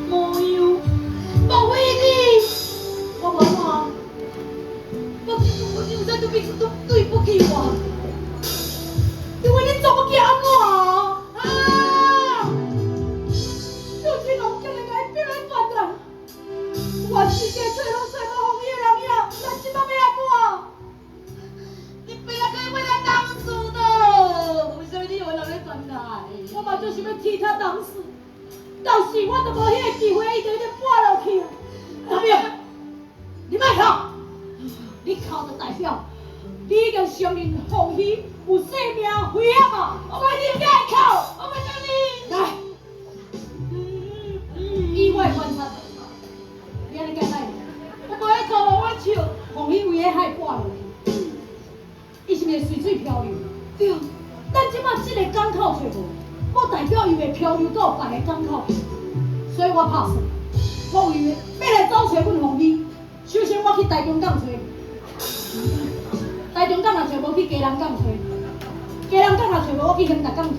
无样，莫为你，我无话，我你有在对不起我，因为你做不起安怎啊？如今龙叫人家变来断人，我世界最后最后红叶人呀，咱今麦要安怎？你不要跟我来当事的，为什么你又人咧转来？我嘛就是要替他当事。但是我都无迄个机会，伊就已经搬落去啊！大表，你莫哭，你哭就代表你已经承认凤喜有性命危险啊！我讲你别哭，我讲你来，意外观察，你安尼干哪？我无爱哭，我笑，凤喜为迄海挂落去，伊是袂随水漂流？对，咱即马即个港口找无。我代表伊会漂流到别个港口，所以我拍算，我为要来找找阮凤喜，首先我去台中港找，台中港若找无去基隆港找，基隆港若找无我去兴达港找，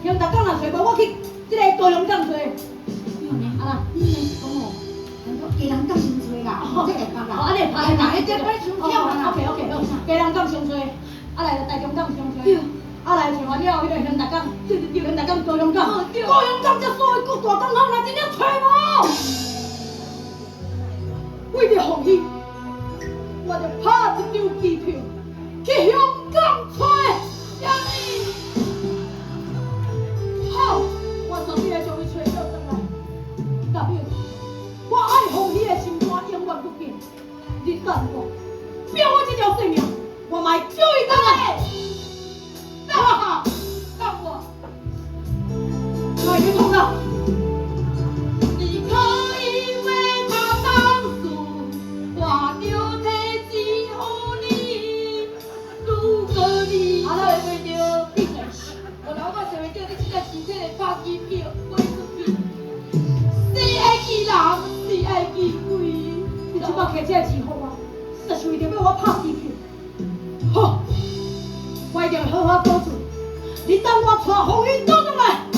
兴达港若找无我去即个高雄港找。啊啦，你是讲哦，咱说基隆港先找啦，这个拍啦。哦，安尼拍啦，这摆先跳啦。OK， 好，基隆港先找，啊来台中港先找。啊来找完了，迄个兴达港，兴达港高雄港，高雄港这所谓各大港口，若真正找无，为着凤喜，我就拍一张机票去香港找。好，我准备来将伊找到回来。代表我爱凤喜的心肝永远不变。你等我，拼我这条性命，我嘛会救伊回来。哈哈，让我来一通了。你可以为他当主，我就提起你。如果你找袂到，闭嘴！我老板找袂到，你现在身体来拍机票，飞出去。谁爱去人，谁爱去鬼？你即摆摕这个钱给我，就是为着要我拍机票。好。我一定会好好保住。你等我带凤喜倒转来。